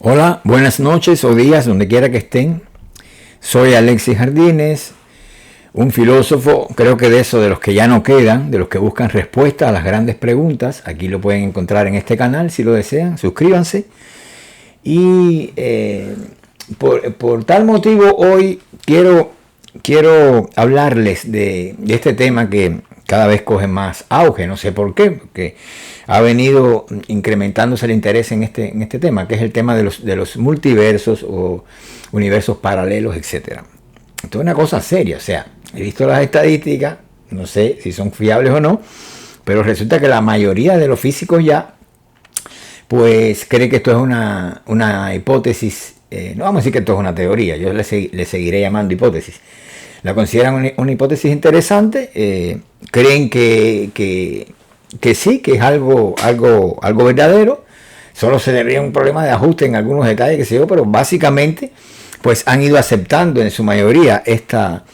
Hola, buenas noches o días, donde quiera que estén. Soy Alexis Jardines, un filósofo, creo que de eso, de los que ya no quedan, de los que buscan respuestas a las grandes preguntas. Aquí lo pueden encontrar en este canal si lo desean, suscríbanse. Y por tal motivo hoy quiero hablarles de este tema que cada vez coge más auge, no sé por qué, porque ha venido incrementándose el interés en este tema, que es el tema de los multiversos o universos paralelos, etc. Esto es una cosa seria, o sea, he visto las estadísticas, no sé si son fiables o no, pero resulta que la mayoría de los físicos ya pues cree que esto es una hipótesis, no vamos a decir que esto es una teoría, yo le seguiré llamando hipótesis. La consideran una hipótesis interesante, creen que sí, que es algo verdadero, solo se le veía un problema de ajuste en algunos detalles, que sé yo, pero básicamente pues han ido aceptando en su mayoría esta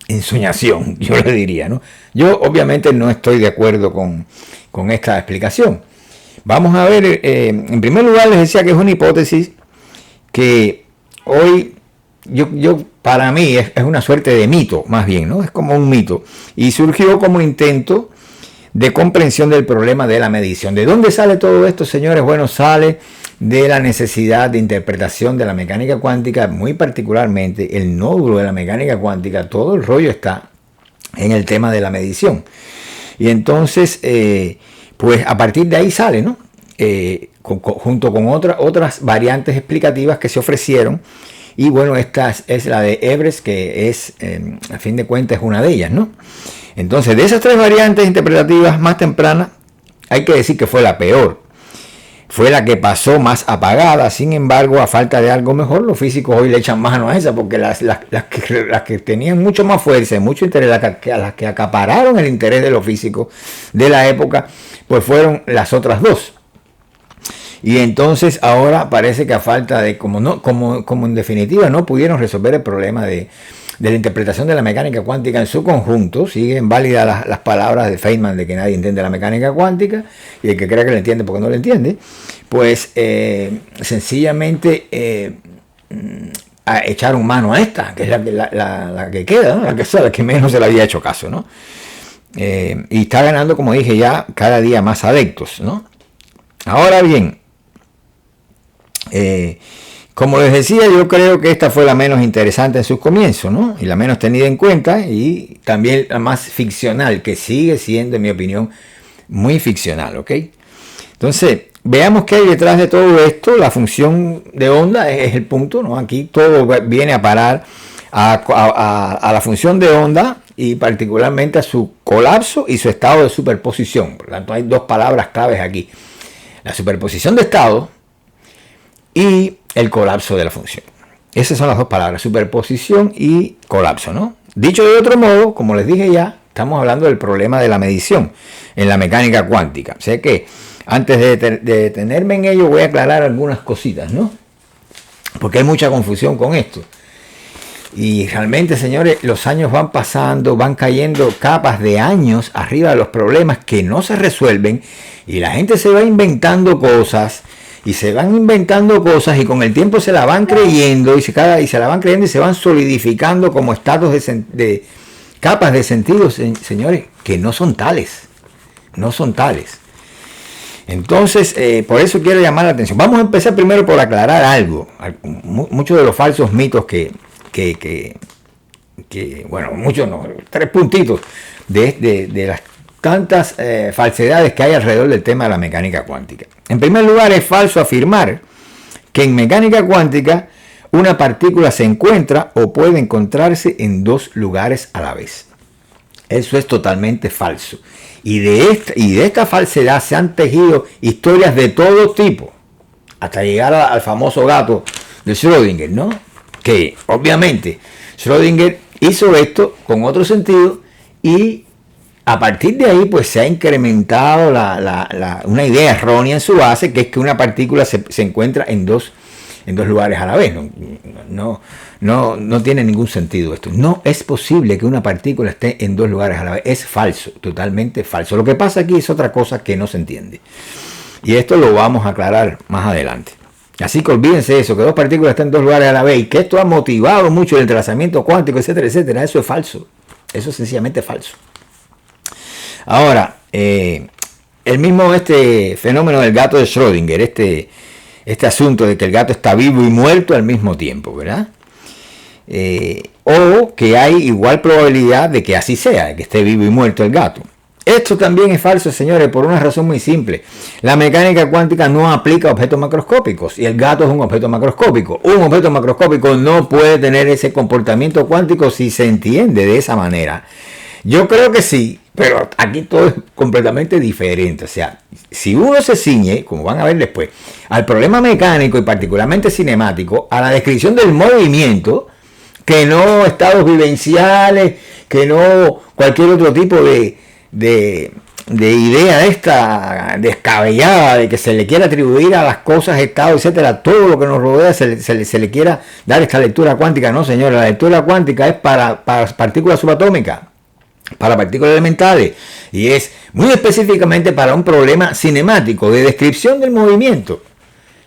ensoñación, yo le diría, ¿no? Yo obviamente no estoy de acuerdo con esta explicación. Vamos a ver, en primer lugar les decía que es una hipótesis que hoy para mí es una suerte de mito, más bien, ¿no? Es como un mito. Y surgió como intento de comprensión del problema de la medición. ¿De dónde sale todo esto, señores? Bueno, sale de la necesidad de interpretación de la mecánica cuántica, muy particularmente el nódulo de la mecánica cuántica. Todo el rollo está en el tema de la medición. Y entonces, pues a partir de ahí sale, ¿no? Junto con otras variantes explicativas que se ofrecieron. Y bueno, esta es la de Ebers, que es, a fin de cuentas, es una de ellas, ¿no? Entonces, de esas tres variantes interpretativas más tempranas, hay que decir que fue la peor. Fue la que pasó más apagada. Sin embargo, a falta de algo mejor, los físicos hoy le echan mano a esa, porque las que tenían mucho más fuerza y mucho interés, las que acapararon el interés de los físicos de la época, pues fueron las otras dos. Y entonces ahora parece que a falta de, como en definitiva no pudieron resolver el problema de la interpretación de la mecánica cuántica en su conjunto, siguen válidas las palabras de Feynman de que nadie entiende la mecánica cuántica, y el que crea que la entiende porque no la entiende, pues sencillamente echaron mano a esta, que es la que queda, ¿no? la que menos se le había hecho caso, ¿no? Y está ganando, como dije ya, cada día más adeptos, ¿no? Ahora bien, como les decía, yo creo que esta fue la menos interesante en sus comienzos, ¿no? Y la menos tenida en cuenta, y también la más ficcional, que sigue siendo, en mi opinión, muy ficcional, ¿ok? Entonces, veamos qué hay detrás de todo esto. La función de onda es el punto, ¿no? Aquí todo viene a parar a la función de onda y particularmente a su colapso y su estado de superposición. Por lo tanto, hay dos palabras claves aquí. La superposición de estado y el colapso de la función. Esas son las dos palabras, superposición y colapso, ¿no? Dicho de otro modo, como les dije ya, estamos hablando del problema de la medición en la mecánica cuántica. O sea que antes de detenerme en ello voy a aclarar algunas cositas, ¿no? Porque hay mucha confusión con esto. Y realmente, señores, los años van pasando, van cayendo capas de años arriba de los problemas que no se resuelven y la gente se va inventando cosas. Y se van inventando cosas y con el tiempo se la van creyendo y se la van creyendo y se van solidificando como estados de capas de sentido, señores, que no son tales. No son tales. Entonces, por eso quiero llamar la atención. Vamos a empezar primero por aclarar algo. Muchos de los falsos mitos que bueno, muchos no, 3 puntitos de las tantas falsedades que hay alrededor del tema de la mecánica cuántica. En primer lugar, es falso afirmar que en mecánica cuántica una partícula se encuentra o puede encontrarse en dos lugares a la vez. Eso es totalmente falso. Y de esta falsedad se han tejido historias de todo tipo, hasta llegar al famoso gato de Schrödinger, ¿no? Que obviamente Schrödinger hizo esto con otro sentido y a partir de ahí, pues se ha incrementado una idea errónea en su base, que es que una partícula se encuentra en dos lugares a la vez. No tiene ningún sentido esto. No es posible que una partícula esté en dos lugares a la vez. Es falso, totalmente falso. Lo que pasa aquí es otra cosa que no se entiende. Y esto lo vamos a aclarar más adelante. Así que olvídense eso, que dos partículas están en dos lugares a la vez y que esto ha motivado mucho el entrelazamiento cuántico, etcétera, etcétera. Eso es falso. Eso es sencillamente falso. Ahora, el mismo fenómeno del gato de Schrödinger, este asunto de que el gato está vivo y muerto al mismo tiempo, ¿verdad? O que hay igual probabilidad de que así sea, de que esté vivo y muerto el gato. Esto también es falso, señores, por una razón muy simple. La mecánica cuántica no aplica a objetos macroscópicos y el gato es un objeto macroscópico. Un objeto macroscópico no puede tener ese comportamiento cuántico si se entiende de esa manera. Yo creo que sí, pero aquí todo es completamente diferente. O sea, si uno se ciñe, como van a ver después, al problema mecánico y particularmente cinemático, a la descripción del movimiento, que no estados vivenciales, que no cualquier otro tipo de idea esta descabellada de que se le quiera atribuir a las cosas, estados, etcétera, todo lo que nos rodea se le quiera dar esta lectura cuántica. No, señora, la lectura cuántica es para partículas subatómicas, para partículas elementales, y es muy específicamente para un problema cinemático de descripción del movimiento.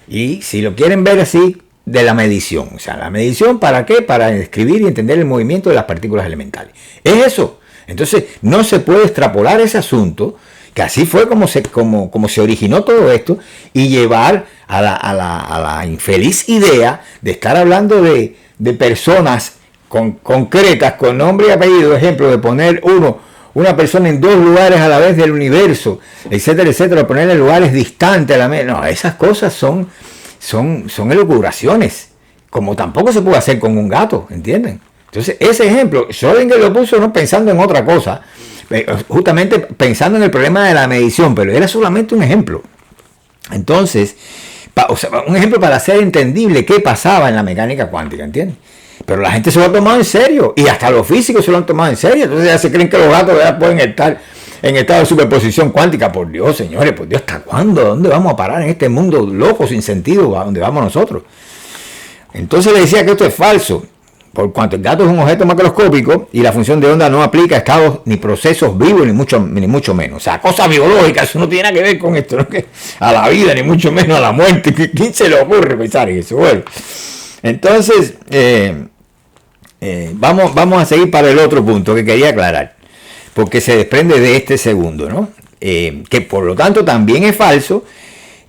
Y si lo quieren ver así, de la medición. O sea, la medición, ¿para qué? Para describir y entender el movimiento de las partículas elementales. Es eso. Entonces, no se puede extrapolar ese asunto, que así fue como se originó todo esto, y llevar a la infeliz idea de estar hablando de personas concretas, con nombre y apellido, ejemplo, de poner una persona en dos lugares a la vez del universo, etcétera, etcétera, ponerla en lugares distantes a la vez. No, esas cosas son elucubraciones, como tampoco se puede hacer con un gato, ¿entienden? Entonces, ese ejemplo, Schrödinger lo puso no pensando en otra cosa, justamente pensando en el problema de la medición, pero era solamente un ejemplo. Entonces, un ejemplo para hacer entendible qué pasaba en la mecánica cuántica, ¿entienden? Pero la gente se lo ha tomado en serio, y hasta los físicos se lo han tomado en serio. Entonces ya se creen que los gatos ya pueden estar en estado de superposición cuántica. Por Dios, señores, por Dios, ¿hasta cuándo? ¿Dónde vamos a parar en este mundo loco, sin sentido, a donde vamos nosotros? Entonces le decía que esto es falso, por cuanto el gato es un objeto macroscópico y la función de onda no aplica a estados ni procesos vivos, ni mucho menos. O sea, cosas biológicas, eso no tiene nada que ver con esto, ¿no? Que a la vida, ni mucho menos a la muerte. ¿Quién se le ocurre pensar en eso? Bueno, entonces, vamos a seguir para el otro punto que quería aclarar, porque se desprende de este segundo, ¿no? Que por lo tanto también es falso,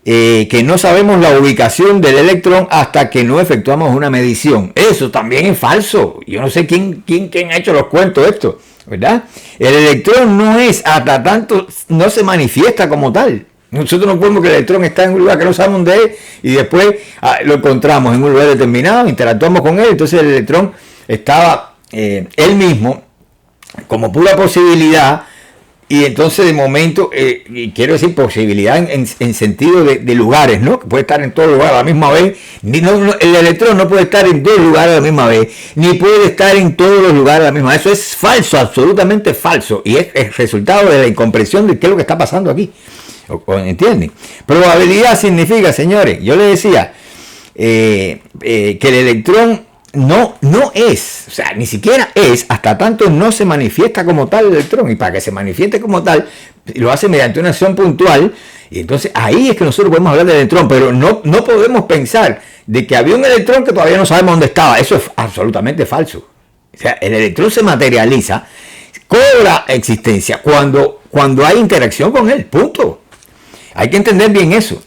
que no sabemos la ubicación del electrón hasta que no efectuamos una medición. Eso también es falso. Yo no sé quién ha hecho los cuentos de esto, ¿verdad? El electrón no es hasta tanto, no se manifiesta como tal. Nosotros no podemos que el electrón está en un lugar que no sabemos dónde es y después lo encontramos en un lugar determinado, interactuamos con él, entonces el electrón estaba él mismo como pura posibilidad. Y entonces de momento, y quiero decir posibilidad en sentido de lugares, ¿no? Que puede estar en todos los lugares a la misma vez. El electrón no puede estar en dos lugares a la misma vez, ni puede estar en todos los lugares a la misma vez. Eso es falso, absolutamente falso. Y es el resultado de la incomprensión de qué es lo que está pasando aquí. ¿Entienden? Probabilidad significa, señores, yo les decía que el electrón no es, o sea, ni siquiera es, hasta tanto no se manifiesta como tal el electrón, y para que se manifieste como tal, lo hace mediante una acción puntual, y entonces ahí es que nosotros podemos hablar del electrón, pero no podemos pensar de que había un electrón que todavía no sabemos dónde estaba. Eso es absolutamente falso. O sea, el electrón se materializa, cobra existencia cuando hay interacción con él, punto. Hay que entender bien eso.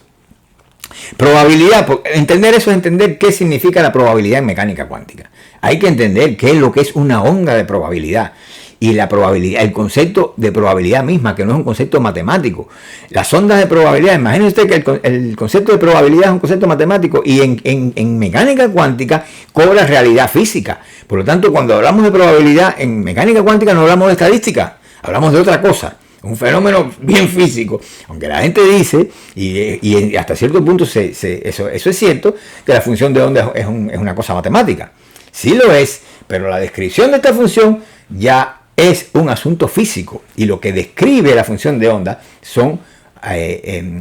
Probabilidad, entender eso es entender qué significa la probabilidad en mecánica cuántica. Hay que entender qué es lo que es una onda de probabilidad. Y la probabilidad, el concepto de probabilidad misma, que no es un concepto matemático. Las ondas de probabilidad, imagínense usted que el concepto de probabilidad es un concepto matemático y en mecánica cuántica cobra realidad física. Por lo tanto, cuando hablamos de probabilidad en mecánica cuántica no hablamos de estadística, hablamos de otra cosa. Un fenómeno bien físico, aunque la gente dice, y hasta cierto punto eso es cierto, que la función de onda es una cosa matemática. Sí lo es, pero la descripción de esta función ya es un asunto físico, y lo que describe la función de onda son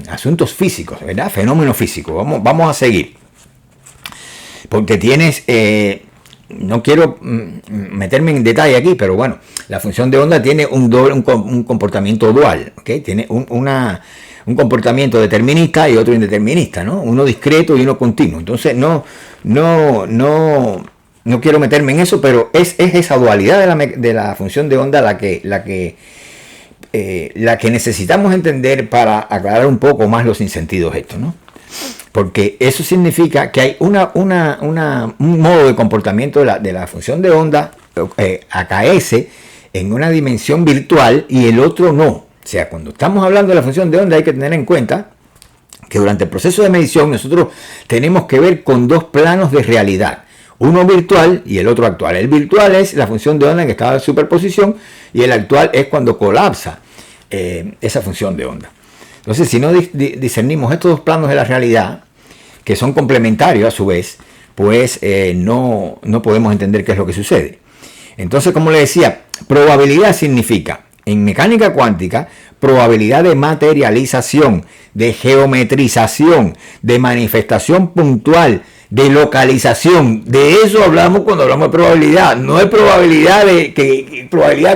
asuntos físicos, ¿verdad? Fenómenos físicos. Vamos a seguir, porque tienes... no quiero meterme en detalle aquí, pero bueno, la función de onda tiene un comportamiento dual, ¿okay? Tiene un comportamiento determinista y otro indeterminista, ¿no? Uno discreto y uno continuo. Entonces no quiero meterme en eso, pero es esa dualidad de la función de onda la que necesitamos entender para aclarar un poco más los sinsentidos estos, ¿no? Porque eso significa que hay un modo de comportamiento de la función de onda acaece en una dimensión virtual y el otro no. O sea, cuando estamos hablando de la función de onda hay que tener en cuenta que durante el proceso de medición nosotros tenemos que ver con dos planos de realidad. Uno virtual y el otro actual. El virtual es la función de onda en estado de superposición y el actual es cuando colapsa esa función de onda. Entonces, si no discernimos estos dos planos de la realidad, que son complementarios a su vez, pues no podemos entender qué es lo que sucede. Entonces, como le decía, probabilidad significa, en mecánica cuántica, probabilidad de materialización, de geometrización, de manifestación puntual, de localización. De eso hablamos cuando hablamos de probabilidad. No es probabilidad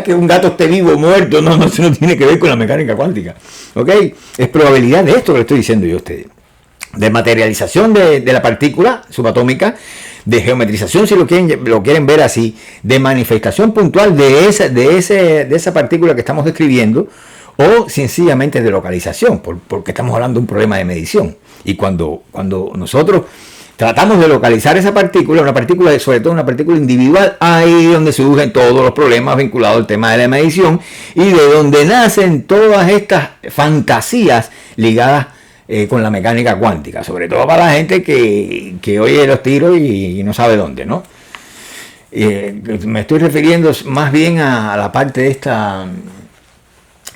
que un gato esté vivo o muerto. No, eso no tiene que ver con la mecánica cuántica. ¿Ok? Es probabilidad de esto que le estoy diciendo yo a ustedes. De materialización de la partícula subatómica, de geometrización, si lo quieren ver así, de manifestación puntual de esa partícula que estamos describiendo, o sencillamente de localización, porque estamos hablando de un problema de medición. Y cuando nosotros tratamos de localizar esa partícula, una partícula, sobre todo una partícula individual, ahí es donde surgen todos los problemas vinculados al tema de la medición y de donde nacen todas estas fantasías ligadas con la mecánica cuántica, sobre todo para la gente que oye los tiros y no sabe dónde, ¿no? Me estoy refiriendo más bien a la parte esta,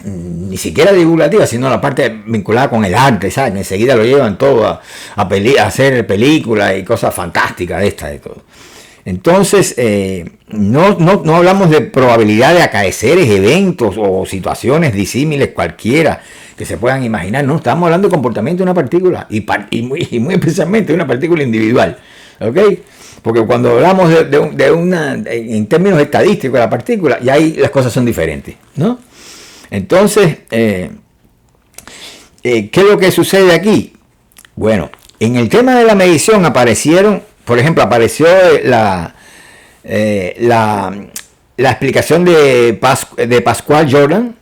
ni siquiera divulgativa, sino a la parte vinculada con el arte, ¿sabes? Enseguida lo llevan todo a hacer películas y cosas fantásticas de todo. Entonces, no hablamos de probabilidad de acaeceres, eventos o situaciones disímiles cualquiera que se puedan imaginar. No, estamos hablando de comportamiento de una partícula y muy especialmente de una partícula individual. ¿Ok? Porque cuando hablamos en términos estadísticos de la partícula, ya ahí las cosas son diferentes, ¿no? Entonces, ¿qué es lo que sucede aquí? Bueno, en el tema de la medición apareció la explicación de Pascual Jordan,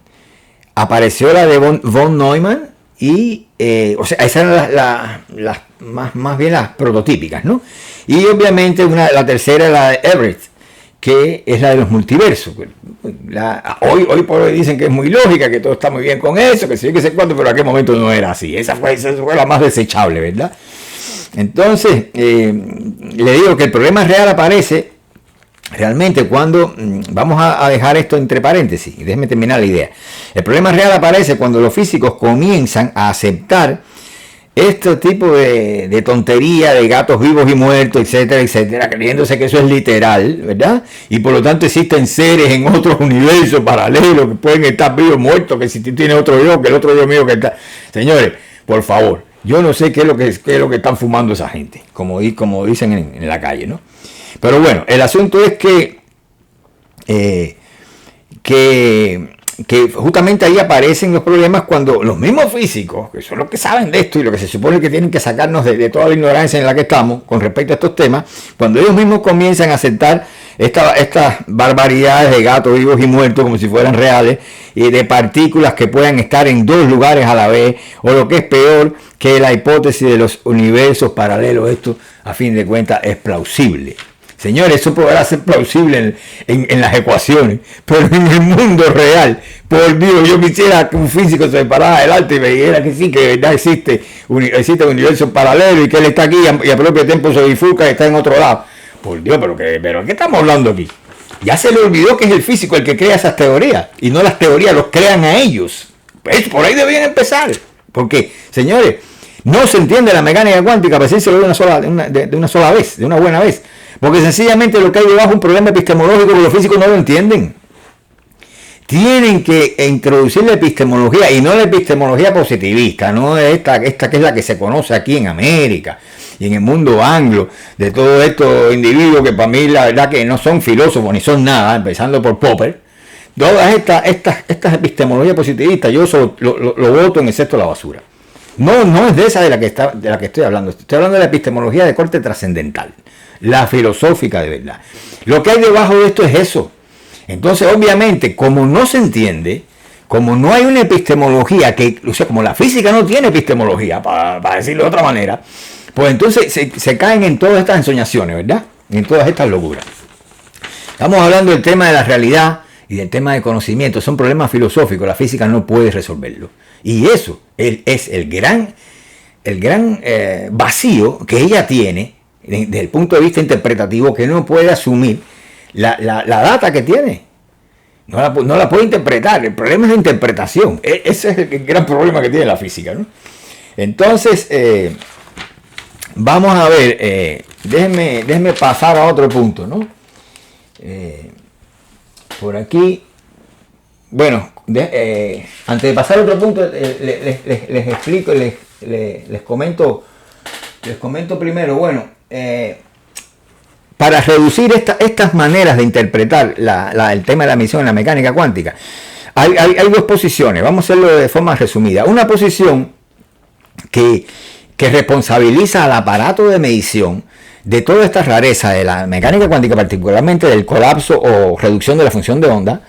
apareció la de von Neumann y, esas eran más bien las prototípicas, ¿no? Y obviamente la tercera, la de Everett, que es la de los multiversos. Hoy por hoy dicen que es muy lógica, que todo está muy bien con eso, que sí, que sé cuánto, pero en aquel momento no era así. Esa fue la más desechable, ¿verdad? Entonces, le digo que el problema real aparece realmente cuando, vamos a dejar esto entre paréntesis, y déjeme terminar la idea. El problema real aparece cuando los físicos comienzan a aceptar este tipo de tontería de gatos vivos y muertos, etcétera, etcétera, creyéndose que eso es literal, ¿verdad? Y por lo tanto existen seres en otros universos paralelos que pueden estar vivos o muertos, que si tú tienes otro yo, que el otro yo mío que está... Señores, por favor, yo no sé qué es lo que están fumando esa gente, como dicen en la calle, ¿no? Pero bueno, el asunto es que justamente ahí aparecen los problemas cuando los mismos físicos, que son los que saben de esto y lo que se supone que tienen que sacarnos de toda la ignorancia en la que estamos con respecto a estos temas, cuando ellos mismos comienzan a aceptar estas barbaridades de gatos vivos y muertos como si fueran reales, y de partículas que puedan estar en dos lugares a la vez, o lo que es peor, que la hipótesis de los universos paralelos, esto a fin de cuentas es plausible. Señores, eso podrá ser plausible en las ecuaciones, pero en el mundo real, por Dios, yo quisiera que un físico se parara del alto y me dijera que sí, que de verdad existe un universo paralelo y que él está aquí y al propio tiempo se bifurca y está en otro lado. Por Dios, pero ¿qué estamos hablando aquí? Ya se le olvidó que es el físico el que crea esas teorías y no las teorías los crean a ellos. Pues por ahí deberían empezar. Porque, señores, no se entiende la mecánica cuántica para decírselo de una sola vez, de una buena vez. Porque sencillamente lo que hay debajo es un problema epistemológico que los físicos no lo entienden. Tienen que introducir la epistemología, y no la epistemología positivista, no esta que es la que se conoce aquí en América y en el mundo anglo, de todos estos individuos que para mí la verdad que no son filósofos ni son nada, empezando por Popper, todas estas epistemologías positivistas, yo lo voto en excepto la basura. No es de esa de la que estoy hablando. Estoy hablando de la epistemología de corte trascendental, la filosófica de verdad. Lo que hay debajo de esto es eso. Entonces, obviamente, como no se entiende, como no hay una epistemología o sea, como la física no tiene epistemología, para decirlo de otra manera, pues entonces se caen en todas estas ensoñaciones, ¿verdad? En todas estas locuras. Estamos hablando del tema de la realidad y del tema de conocimiento. Son problemas filosóficos. La física no puede resolverlo. Y eso es el gran vacío que ella tiene desde el punto de vista interpretativo, que no puede asumir la data que tiene. No la puede interpretar. El problema es la interpretación. Ese es el gran problema que tiene la física, ¿no? Entonces, vamos a ver. Déjenme pasar a otro punto, ¿no? Por aquí, bueno, antes de pasar a otro punto, les explico, les comento primero, bueno, para reducir estas maneras de interpretar el tema de la medición en la mecánica cuántica, hay dos posiciones. Vamos a hacerlo de forma resumida. Una posición que responsabiliza al aparato de medición de toda esta rareza de la mecánica cuántica, particularmente del colapso o reducción de la función de onda.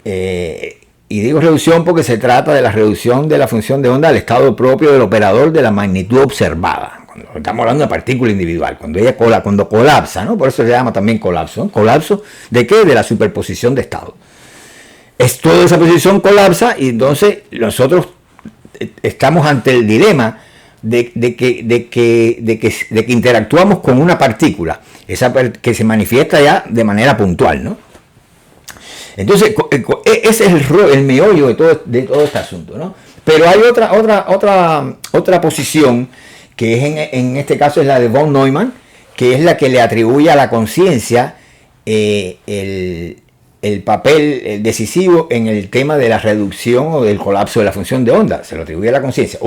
Y digo reducción porque se trata de la reducción de la función de onda al estado propio del operador de la magnitud observada. Cuando estamos hablando de partícula individual, cuando colapsa, ¿no? Por eso se llama también colapso, ¿no? ¿Colapso de qué? De la superposición de estados. Toda esa posición colapsa y entonces nosotros estamos ante el dilema de que interactuamos con una partícula, que se manifiesta ya de manera puntual, ¿no? Entonces, ese es el meollo de todo este asunto, ¿no? Pero hay otra posición, que es en este caso es la de von Neumann, que es la que le atribuye a la conciencia el papel decisivo en el tema de la reducción o del colapso de la función de onda. Se lo atribuye a la conciencia.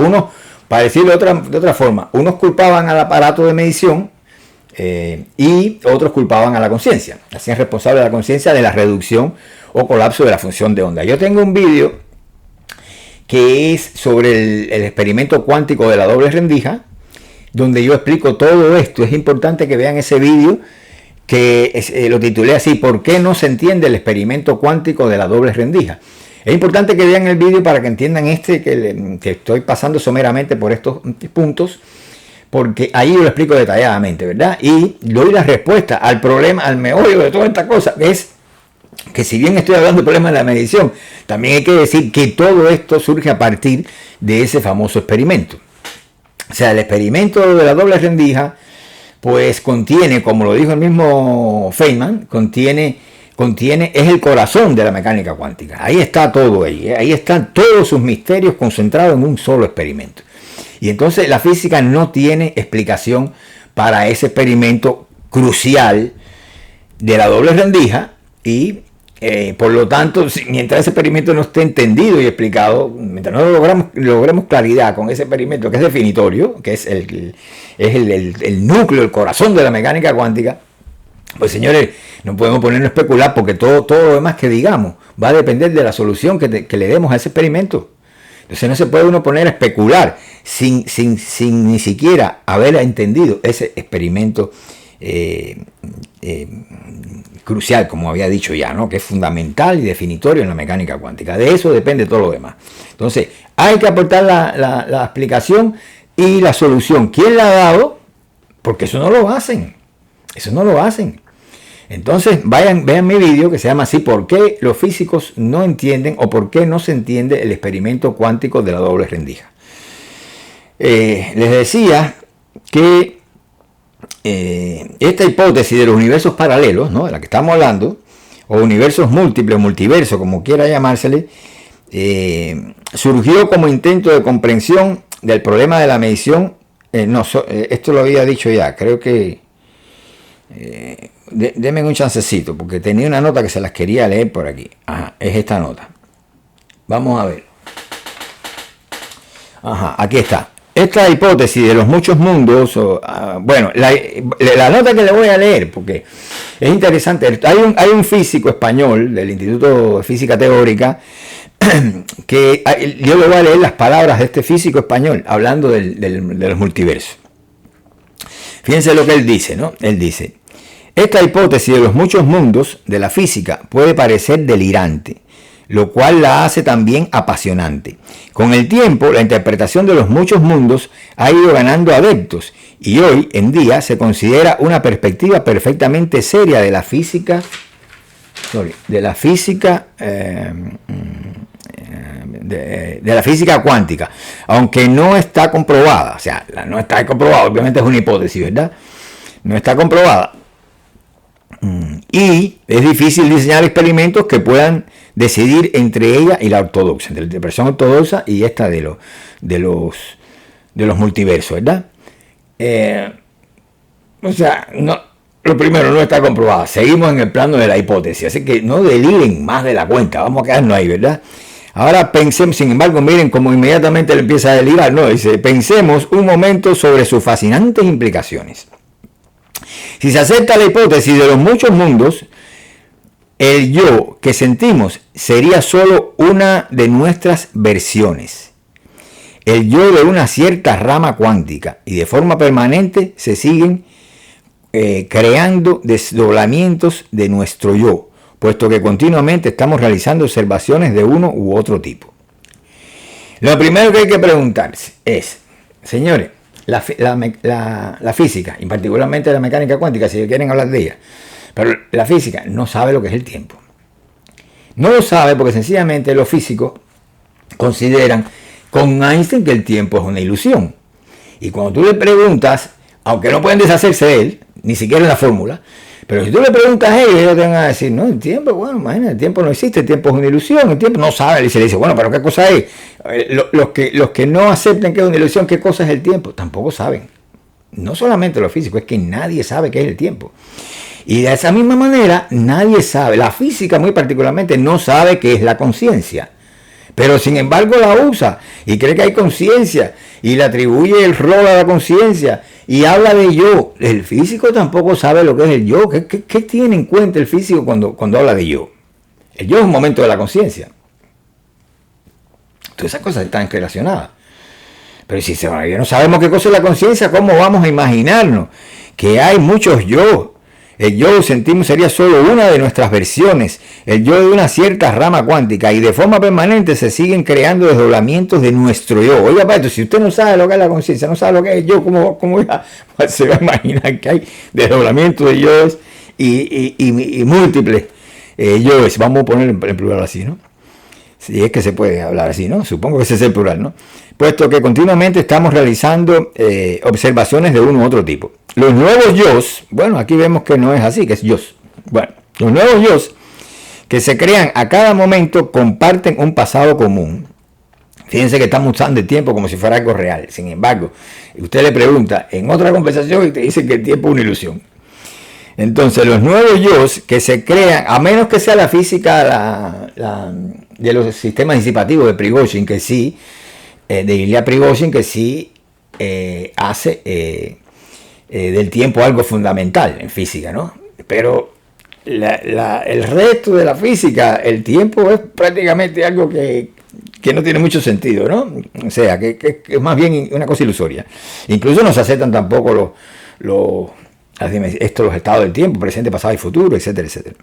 Para decirlo de otra forma, unos culpaban al aparato de medición y otros culpaban a la conciencia. Hacían responsable a la conciencia de la reducción o colapso de la función de onda. Yo tengo un vídeo que es sobre el experimento cuántico de la doble rendija, donde yo explico todo esto. Es importante que vean ese vídeo, que lo titulé así: ¿por qué no se entiende el experimento cuántico de la doble rendija? Es importante que vean el vídeo para que entiendan que estoy pasando someramente por estos puntos, porque ahí yo lo explico detalladamente, ¿verdad? Y doy la respuesta al problema, al meollo de toda esta cosa, que es que si bien estoy hablando del problema de la medición, también hay que decir que todo esto surge a partir de ese famoso experimento. O sea, el experimento de la doble rendija, pues contiene, como lo dijo el mismo Feynman, es el corazón de la mecánica cuántica. Ahí está todo ahí están todos sus misterios concentrados en un solo experimento. Y entonces la física no tiene explicación para ese experimento crucial de la doble rendija y por lo tanto, mientras ese experimento no esté entendido y explicado, mientras no logremos claridad con ese experimento que es definitorio, que es el núcleo, el corazón de la mecánica cuántica, pues señores, no podemos ponernos a especular, porque todo lo demás que digamos va a depender de la solución que le demos a ese experimento. Entonces no se puede uno poner a especular sin ni siquiera haber entendido ese experimento crucial, como había dicho ya, ¿no? Que es fundamental y definitorio en la mecánica cuántica. De eso depende todo lo demás. Entonces hay que aportar la explicación y la solución. ¿Quién la ha dado? Porque eso no lo hacen. Entonces vean mi vídeo que se llama así: ¿por qué los físicos no entienden o por qué no se entiende el experimento cuántico de la doble rendija? Les decía que esta hipótesis de los universos paralelos, ¿no?, de la que estamos hablando, o universos múltiples, multiverso, como quiera llamársele, surgió como intento de comprensión del problema de la medición. Esto lo había dicho ya, creo que denme un chancecito, porque tenía una nota que se las quería leer por aquí. Ajá, es esta nota. Vamos a ver. Ajá, aquí está. esta hipótesis de los muchos mundos, bueno, la nota que le voy a leer, porque es interesante, hay un físico español del Instituto de Física Teórica, que yo le voy a leer las palabras de este físico español, hablando de los multiversos. Fíjense lo que él dice, ¿no? Él dice: esta hipótesis de los muchos mundos de la física puede parecer delirante, lo cual la hace también apasionante. Con el tiempo, la interpretación de los muchos mundos ha ido ganando adeptos y hoy en día se considera una perspectiva perfectamente seria de la física, de la física cuántica, aunque no está comprobada. O sea, no está comprobada, obviamente es una hipótesis, ¿verdad? No está comprobada. Y es difícil diseñar experimentos que puedan decidir entre ella y la ortodoxa, entre la interpretación ortodoxa y esta de los multiversos, ¿verdad? O sea, no, lo primero, no está comprobada. Seguimos en el plano de la hipótesis, así que no deliren más de la cuenta. Vamos a quedarnos ahí, ¿verdad? Ahora pensemos, sin embargo, miren cómo inmediatamente le empieza a delirar, ¿no? Dice: pensemos un momento sobre sus fascinantes implicaciones. Si se acepta la hipótesis de los muchos mundos, el yo que sentimos sería solo una de nuestras versiones. El yo de una cierta rama cuántica, y de forma permanente se siguen creando desdoblamientos de nuestro yo, puesto que continuamente estamos realizando observaciones de uno u otro tipo. Lo primero que hay que preguntarse es, señores, la física, y particularmente la mecánica cuántica, si quieren hablar de ella, pero la física no sabe lo que es el tiempo. No lo sabe porque sencillamente los físicos consideran con Einstein que el tiempo es una ilusión. Y cuando tú le preguntas, aunque no pueden deshacerse de él, ni siquiera en la fórmula, pero si tú le preguntas a ellos te van a decir: no, el tiempo, bueno, imagínate, el tiempo no existe, el tiempo es una ilusión, el tiempo no sabe. Y se le dice: bueno, pero ¿qué cosa es? Los que no aceptan que es una ilusión, ¿qué cosa es el tiempo? Tampoco saben. No solamente los físicos, es que nadie sabe qué es el tiempo. Y de esa misma manera, nadie sabe, la física muy particularmente, no sabe qué es la conciencia. Pero sin embargo la usa y cree que hay conciencia y le atribuye el rol a la conciencia y habla de yo. El físico tampoco sabe lo que es el yo. ¿Qué tiene en cuenta el físico cuando habla de yo? El yo es un momento de la conciencia. Todas esas cosas están relacionadas. Pero si no sabemos qué cosa es la conciencia, ¿cómo vamos a imaginarnos que hay muchos yo? El yo, sentimos, sería solo una de nuestras versiones, el yo de una cierta rama cuántica, y de forma permanente se siguen creando desdoblamientos de nuestro yo. Oiga, Pato, si usted no sabe lo que es la conciencia, no sabe lo que es el yo, ¿cómo se va a imaginar que hay desdoblamientos de yoes y múltiples yoes? Vamos a poner en plural así, ¿no? Si es que se puede hablar así, ¿no? Supongo que ese es el plural, ¿no? Puesto que continuamente estamos realizando observaciones de uno u otro tipo. Los nuevos yos, bueno, aquí vemos que no es así, que es yos. Bueno, los nuevos yos que se crean a cada momento comparten un pasado común. Fíjense que estamos usando el tiempo como si fuera algo real. Sin embargo, usted le pregunta en otra conversación y te dice que el tiempo es una ilusión. Entonces, los nuevos yos que se crean, a menos que sea la física de los sistemas disipativos de Prigozhin, que sí, de Ilya Prigozhin, que sí hace del tiempo algo fundamental en física, ¿no? Pero el resto de la física, el tiempo es prácticamente algo que no tiene mucho sentido, ¿no? O sea, que es más bien una cosa ilusoria. Incluso no se aceptan tampoco los estados del tiempo, presente, pasado y futuro, etcétera, etcétera.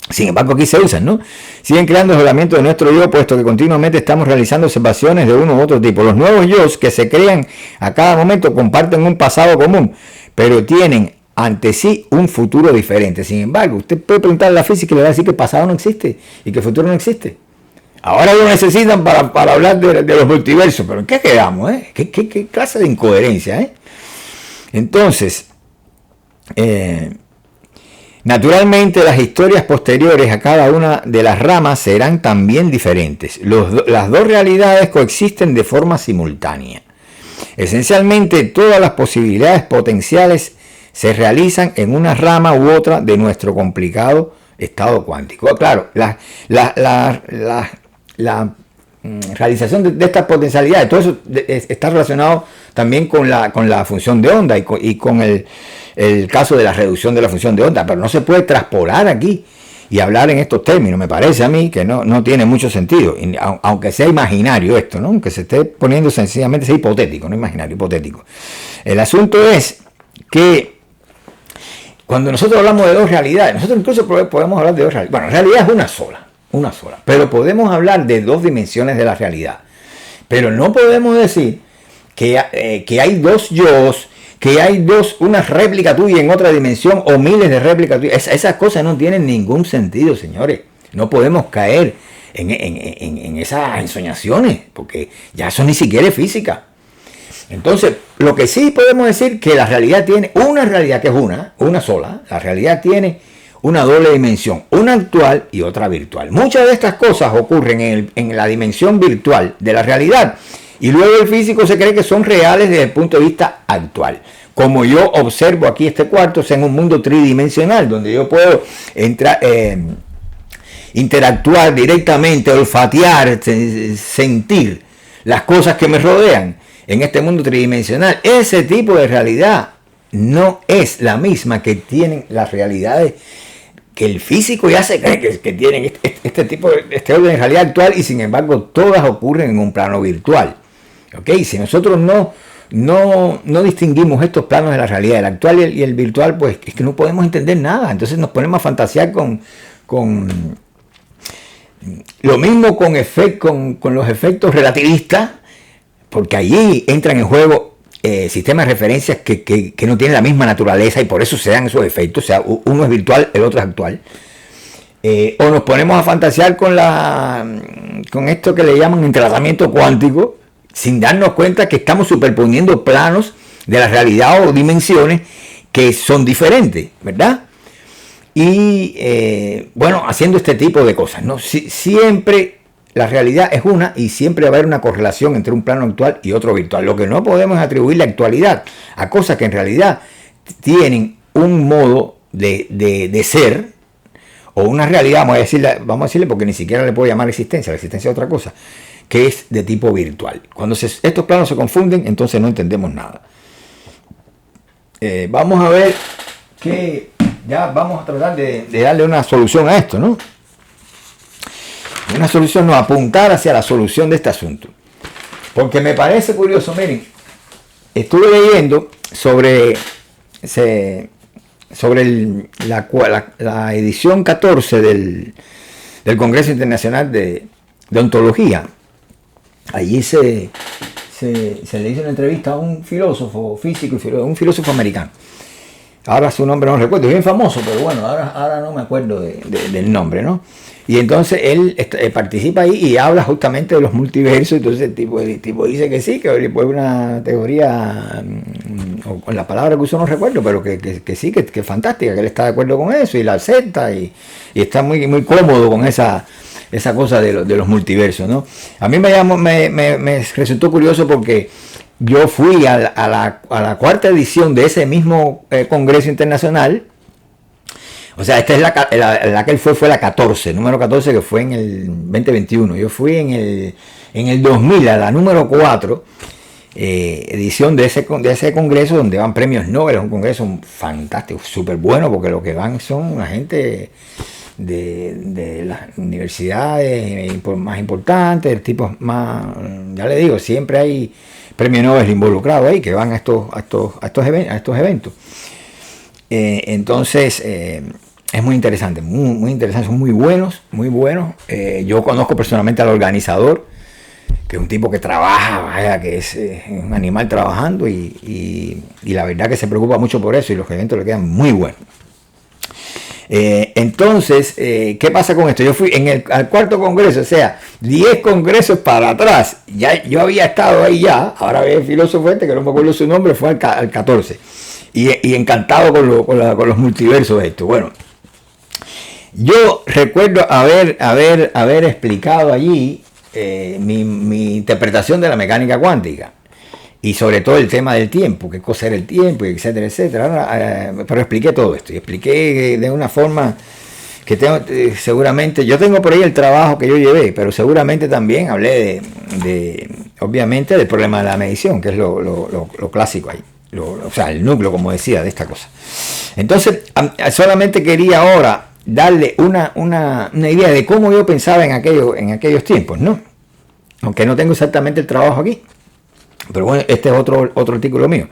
Sin embargo, aquí se usan, ¿no? Siguen creando desdoblamientos de nuestro yo, puesto que continuamente estamos realizando observaciones de uno u otro tipo. Los nuevos yos que se crean a cada momento comparten un pasado común, pero tienen ante sí un futuro diferente. Sin embargo, usted puede preguntarle a la física y le va a decir que el pasado no existe y que el futuro no existe. Ahora lo necesitan para hablar de los multiversos, pero ¿en qué quedamos, eh? ¿Qué clase de incoherencia, eh? Entonces, naturalmente las historias posteriores a cada una de las ramas serán también diferentes. Las dos realidades coexisten de forma simultánea. Esencialmente todas las posibilidades potenciales se realizan en una rama u otra de nuestro complicado estado cuántico. Claro, realización de estas potencialidades. Todo eso está relacionado también con la función de onda y con el caso de la reducción de la función de onda, pero no se puede traspolar aquí y hablar en estos términos. Me parece a mí que no tiene mucho sentido, aunque sea imaginario esto, ¿no? Aunque se esté poniendo sencillamente, sea hipotético, no imaginario, hipotético. El asunto es que cuando nosotros hablamos de dos realidades, nosotros incluso podemos hablar de dos realidades. Bueno, en realidad es una sola, pero podemos hablar de dos dimensiones de la realidad. Pero no podemos decir que hay dos yos, que hay una réplica tuya en otra dimensión o miles de réplicas tuyas. Esas cosas no tienen ningún sentido, señores. No podemos caer en esas ensoñaciones, porque ya eso ni siquiera es física. Entonces, lo que sí podemos decir que la realidad tiene una realidad que es una sola. La realidad tiene una doble dimensión, una actual y otra virtual. Muchas de estas cosas ocurren en la dimensión virtual de la realidad y luego el físico se cree que son reales desde el punto de vista actual. Como yo observo aquí este cuarto, es en un mundo tridimensional donde yo puedo entrar, interactuar directamente, olfatear, sentir las cosas que me rodean en este mundo tridimensional. Ese tipo de realidad no es la misma que tienen las realidades que el físico ya se cree que tienen este tipo de orden de realidad actual, y sin embargo todas ocurren en un plano virtual. ¿Okay? Si nosotros no distinguimos estos planos de la realidad, el actual y el virtual, pues es que no podemos entender nada. Entonces nos ponemos a fantasear con lo mismo con los efectos relativistas, porque allí entran en juego sistemas de referencias que no tienen la misma naturaleza y por eso se dan esos efectos. O sea, uno es virtual, el otro es actual. O nos ponemos a fantasear con esto que le llaman entrelazamiento cuántico, sin darnos cuenta que estamos superponiendo planos de la realidad o dimensiones que son diferentes, ¿verdad? Y bueno, haciendo este tipo de cosas, ¿no? Siempre la realidad es una y siempre va a haber una correlación entre un plano actual y otro virtual. Lo que no podemos atribuir la actualidad a cosas que en realidad tienen un modo de ser o una realidad, vamos a decirle porque ni siquiera le puedo llamar existencia, la existencia es otra cosa, que es de tipo virtual. Cuando estos planos se confunden, entonces no entendemos nada. Vamos a ver que ya vamos a tratar de darle una solución a esto, ¿no? Una solución, no, apuntar hacia la solución de este asunto. Porque me parece curioso, miren, estuve leyendo sobre la edición 14 del Congreso Internacional de Ontología. Allí se le hizo una entrevista a un filósofo físico, un filósofo americano. Ahora su nombre no recuerdo, es bien famoso, pero bueno, ahora no me acuerdo del nombre, ¿no? Y entonces él participa ahí y habla justamente de los multiversos. Entonces el tipo dice que sí, que fue una teoría, o con la palabra que usó no recuerdo, pero que sí, que es fantástica, que él está de acuerdo con eso y la acepta y está muy, muy cómodo con esa cosa de los multiversos, ¿no? A mí me resultó curioso porque yo fui a la cuarta edición de ese mismo Congreso Internacional. O sea, esta es la que él fue la 14, número 14, que fue en el 2021. Yo fui en el 2000 a la número 4 edición de ese congreso donde van premios Nobel. Es un congreso fantástico, súper bueno, porque lo que van son una gente de las universidades más importantes, tipos más, ya le digo, siempre hay premios Nobel involucrados ahí que van a estos eventos. Entonces es muy interesante, muy interesante, son muy buenos. Yo conozco personalmente al organizador, que es un tipo que trabaja, vaya, que es un animal trabajando y la verdad que se preocupa mucho por eso y los eventos le quedan muy buenos. Entonces, ¿qué pasa con esto? Yo fui al cuarto congreso, o sea, 10 congresos para atrás. Ya yo había estado ahí ya, ahora ve el filósofo que no me acuerdo su nombre, fue al 14. Y encantado con los multiversos esto. Bueno, yo recuerdo haber explicado allí mi interpretación de la mecánica cuántica. Y sobre todo el tema del tiempo, qué cosa era el tiempo, etcétera, etcétera. Pero expliqué todo esto y expliqué de una forma que tengo, seguramente, yo tengo por ahí el trabajo que yo llevé, pero seguramente también hablé obviamente, del problema de la medición, que es lo clásico ahí. O sea, el núcleo, como decía, de esta cosa. Entonces, solamente quería ahora darle una idea de cómo yo pensaba en aquellos tiempos, ¿no? Aunque no tengo exactamente el trabajo aquí. Pero bueno, este es otro artículo mío.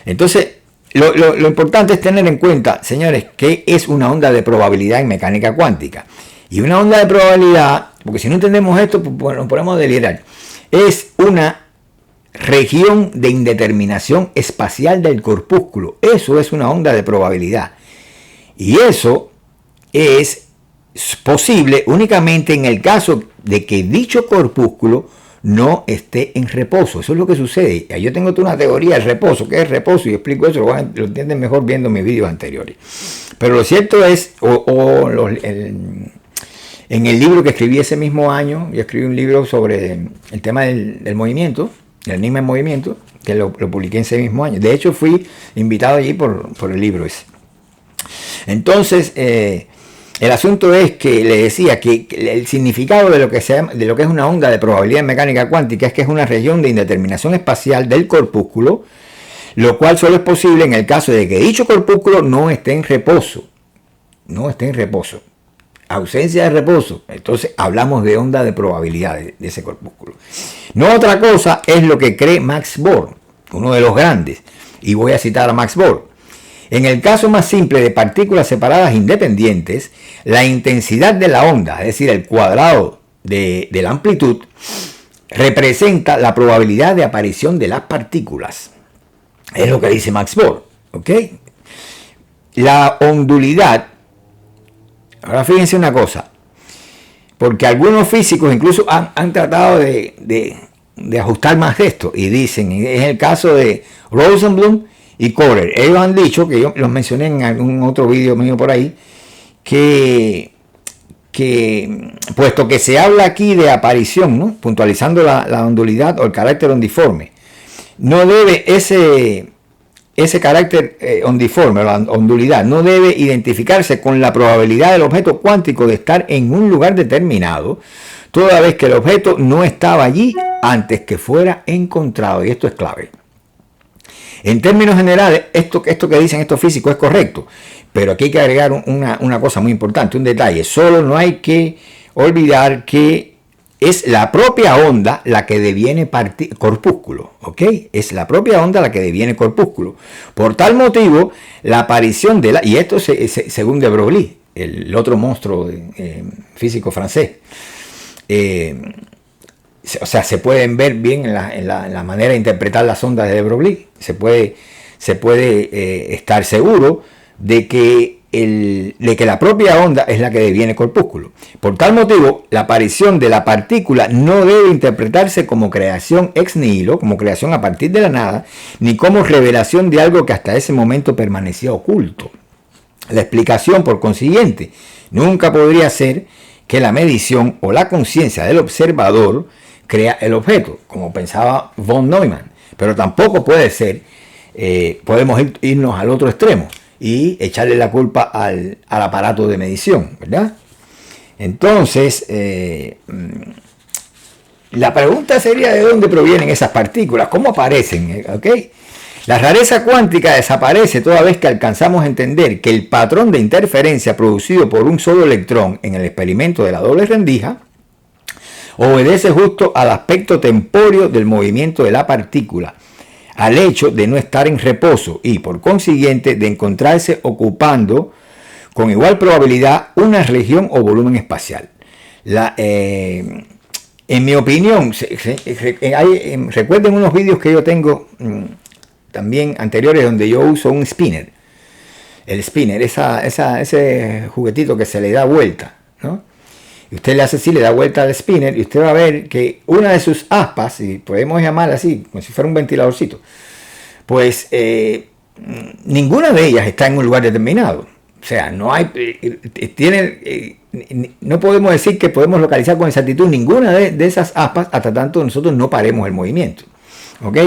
Entonces, lo importante es tener en cuenta, señores, que es una onda de probabilidad en mecánica cuántica. Y una onda de probabilidad, porque si no entendemos esto, pues nos podemos delirar, es una región de indeterminación espacial del corpúsculo. Eso es una onda de probabilidad. Y eso es posible únicamente en el caso de que dicho corpúsculo no esté en reposo. Eso es lo que sucede. Yo tengo una teoría del reposo. ¿Qué es reposo? Y explico eso. Lo entienden mejor viendo mis vídeos anteriores. Pero lo cierto es, en el libro que escribí ese mismo año, yo escribí un libro sobre el tema del movimiento, el enigma en movimiento, que lo publiqué en ese mismo año. De hecho, fui invitado allí por el libro ese. Entonces, el asunto es que le decía que el significado de lo que es una onda de probabilidad en mecánica cuántica es que es una región de indeterminación espacial del corpúsculo, lo cual solo es posible en el caso de que dicho corpúsculo no esté en reposo. No esté en reposo. Ausencia de reposo. Entonces hablamos de onda de probabilidad de ese corpúsculo. No otra cosa es lo que cree Max Born, uno de los grandes. Y voy a citar a Max Born. En el caso más simple de partículas separadas independientes, la intensidad de la onda, es decir, el cuadrado de la amplitud, representa la probabilidad de aparición de las partículas. Es lo que dice Max Born. ¿Ok? La ondulidad. Ahora fíjense una cosa. Porque algunos físicos incluso han tratado de ajustar más esto. Y dicen, es el caso de Rosenblum y Kohler. Ellos han dicho, que yo los mencioné en algún otro vídeo mío por ahí, que puesto que se habla aquí de aparición, ¿no? Puntualizando la ondulidad o el carácter ondiforme, no debe ese carácter ondiforme, la ondulidad, no debe identificarse con la probabilidad del objeto cuántico de estar en un lugar determinado, toda vez que el objeto no estaba allí antes que fuera encontrado. Y esto es clave. En términos generales, esto que dicen estos físicos es correcto, pero aquí hay que agregar una cosa muy importante, un detalle. Solo no hay que olvidar que es la propia onda la que deviene corpúsculo, ¿ok? Es la propia onda la que deviene corpúsculo. Por tal motivo, la aparición y esto según de Broglie, el otro monstruo físico francés, o sea, se pueden ver bien en la manera de interpretar las ondas de Broglie. Se puede estar seguro de que la propia onda es la que deviene corpúsculo. Por tal motivo, la aparición de la partícula no debe interpretarse como creación ex nihilo, como creación a partir de la nada, ni como revelación de algo que hasta ese momento permanecía oculto. La explicación, por consiguiente, nunca podría ser que la medición o la conciencia del observador crea el objeto, como pensaba von Neumann, pero tampoco puede ser, podemos irnos al otro extremo y echarle la culpa al aparato de medición, ¿verdad? Entonces, la pregunta sería de dónde provienen esas partículas, cómo aparecen, ¿ok? La rareza cuántica desaparece toda vez que alcanzamos a entender que el patrón de interferencia producido por un solo electrón en el experimento de la doble rendija obedece justo al aspecto tempóreo del movimiento de la partícula, al hecho de no estar en reposo y, por consiguiente, de encontrarse ocupando con igual probabilidad una región o volumen espacial. En mi opinión, recuerden unos vídeos que yo tengo también anteriores donde yo uso un spinner. El spinner, ese juguetito que se le da vuelta, ¿no? Y usted le hace así, le da vuelta al spinner y usted va a ver que una de sus aspas, y podemos llamarla así, como si fuera un ventiladorcito, pues ninguna de ellas está en un lugar determinado. O sea, no hay, no podemos decir que podemos localizar con exactitud ninguna de esas aspas hasta tanto nosotros no paremos el movimiento. ¿Ok?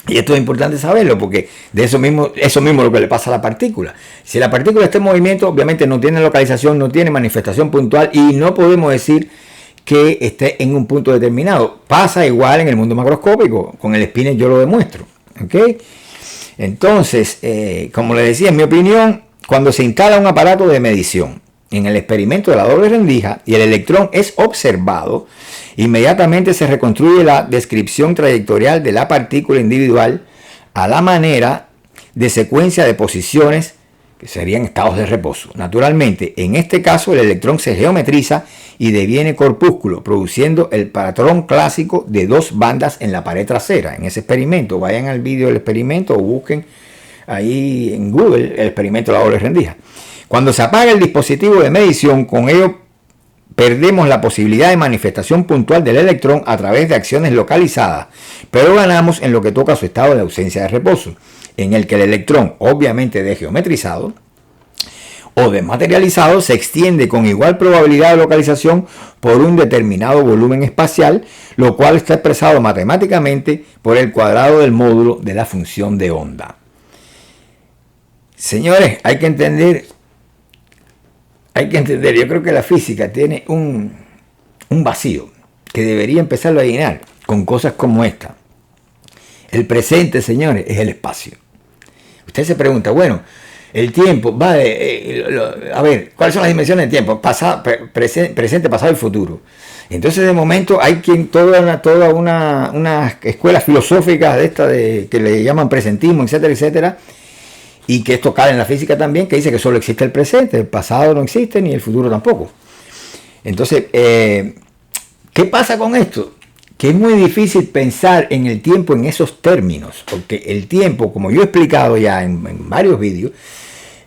Y esto es importante saberlo porque de eso mismo es lo que le pasa a la partícula. Si la partícula está en movimiento, obviamente no tiene localización, no tiene manifestación puntual y no podemos decir que esté en un punto determinado. Pasa igual en el mundo macroscópico. Con el spinner yo lo demuestro. ¿Okay? Entonces, como les decía, en mi opinión, cuando se instala un aparato de medición en el experimento de la doble rendija y el electrón es observado, inmediatamente se reconstruye la descripción trayectorial de la partícula individual a la manera de secuencia de posiciones que serían estados de reposo. Naturalmente, en este caso el electrón se geometriza y deviene corpúsculo, produciendo el patrón clásico de dos bandas en la pared trasera. En ese experimento, vayan al vídeo del experimento o busquen ahí en Google el experimento de la doble rendija. Cuando se apaga el dispositivo de medición, con ello perdemos la posibilidad de manifestación puntual del electrón a través de acciones localizadas, pero ganamos en lo que toca a su estado de ausencia de reposo, en el que el electrón, obviamente desgeometrizado o desmaterializado, se extiende con igual probabilidad de localización por un determinado volumen espacial, lo cual está expresado matemáticamente por el cuadrado del módulo de la función de onda. Señores, hay que entender, yo creo que la física tiene un vacío que debería empezarlo a llenar con cosas como esta. El presente, señores, es el espacio. Usted se pregunta, bueno, el tiempo va a ver, ¿cuáles son las dimensiones del tiempo? Pasado, presente, pasado y futuro. Entonces, de momento, hay toda una escuela filosófica de esta que le llaman presentismo, etcétera, etcétera, y que esto cae en la física también, que dice que solo existe el presente, el pasado no existe, ni el futuro tampoco. Entonces, ¿qué pasa con esto? Que es muy difícil pensar en el tiempo en esos términos, porque el tiempo, como yo he explicado ya en varios vídeos,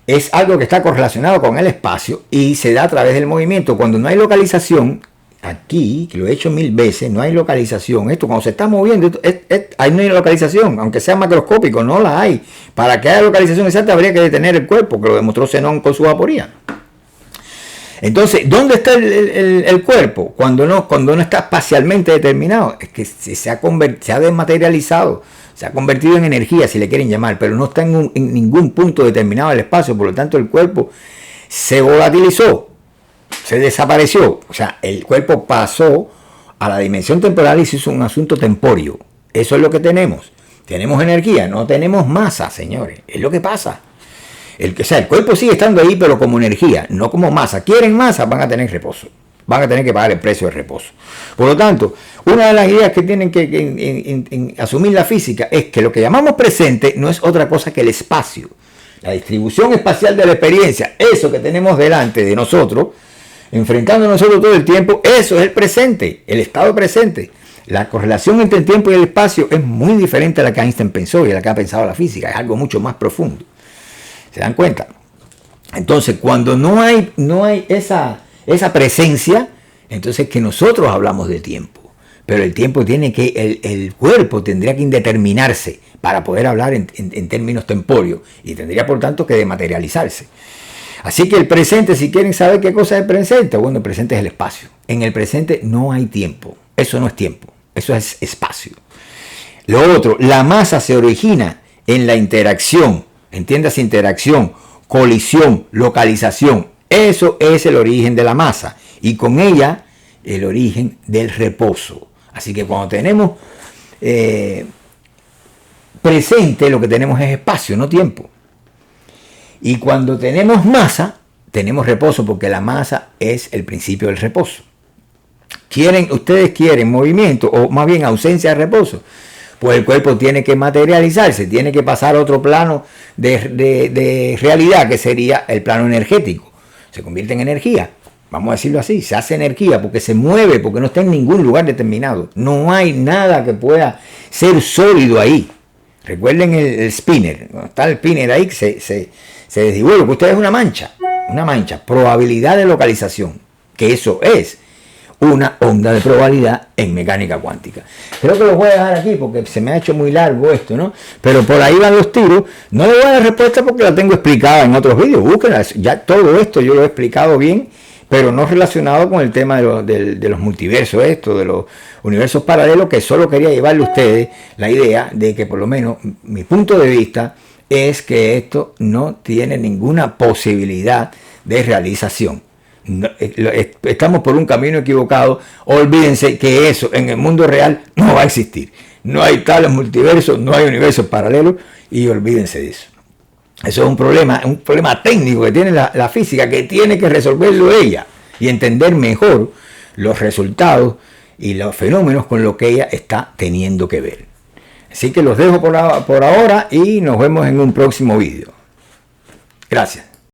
es algo que está correlacionado con el espacio y se da a través del movimiento. Cuando no hay localización, aquí, que lo he hecho 1000 veces, no hay localización. Esto cuando se está moviendo, ahí no hay localización, aunque sea macroscópico, no la hay. Para que haya localización exacta habría que detener el cuerpo, que lo demostró Zenón con su aporía. Entonces, ¿dónde está el cuerpo? Cuando no está espacialmente determinado, es que se ha desmaterializado, se ha convertido en energía, si le quieren llamar, pero no está en ningún punto determinado del espacio, por lo tanto el cuerpo se volatilizó, se desapareció, o sea, el cuerpo pasó a la dimensión temporal y se hizo un asunto temporio. Eso es lo que tenemos. Tenemos energía, no tenemos masa, señores, es lo que pasa. El cuerpo sigue estando ahí, pero como energía, no como masa. Quieren masa, van a tener reposo. Van a tener que pagar el precio de reposo. Por lo tanto, una de las ideas que tienen que asumir la física es que lo que llamamos presente no es otra cosa que el espacio. La distribución espacial de la experiencia, eso que tenemos delante de nosotros, enfrentando a nosotros todo el tiempo, eso es el presente, el estado presente. La correlación entre el tiempo y el espacio es muy diferente a la que Einstein pensó y a la que ha pensado la física. Es algo mucho más profundo. ¿Se dan cuenta? Entonces, cuando no hay esa presencia, entonces que nosotros hablamos de tiempo. Pero el tiempo el cuerpo tendría que indeterminarse para poder hablar en términos tempóreos y tendría, por tanto, que dematerializarse. Así que el presente, si quieren saber qué cosa es el presente, bueno, el presente es el espacio. En el presente no hay tiempo. Eso no es tiempo. Eso es espacio. Lo otro, la masa se origina en la interacción. Entiéndase, interacción, colisión, localización. Eso es el origen de la masa. Y con ella, el origen del reposo. Así que cuando tenemos presente, lo que tenemos es espacio, no tiempo. Y cuando tenemos masa, tenemos reposo, porque la masa es el principio del reposo. Ustedes quieren movimiento, o más bien ausencia de reposo. Pues el cuerpo tiene que materializarse, tiene que pasar a otro plano de realidad, que sería el plano energético. Se convierte en energía, vamos a decirlo así, se hace energía porque se mueve, porque no está en ningún lugar determinado. No hay nada que pueda ser sólido ahí. Recuerden el spinner, cuando está el spinner ahí, se desdibuja, porque usted es una mancha, probabilidad de localización, que eso es una onda de probabilidad en mecánica cuántica. Creo que lo voy a dejar aquí porque se me ha hecho muy largo esto, ¿no? Pero por ahí van los tiros. No le voy a dar respuesta porque la tengo explicada en otros vídeos. Búsquenla. Ya todo esto yo lo he explicado bien, pero no relacionado con el tema de los multiversos, de los universos paralelos, que solo quería llevarle a ustedes la idea de que por lo menos mi punto de vista es que esto no tiene ninguna posibilidad de realización. No, estamos por un camino equivocado. Olvídense que eso en el mundo real no va a existir. No hay tales multiversos, no hay universos paralelos, y olvídense de eso. Eso es un problema técnico que tiene la física, que tiene que resolverlo ella y entender mejor los resultados y los fenómenos con los que ella está teniendo que ver. Así que los dejo por ahora y nos vemos en un próximo vídeo. Gracias.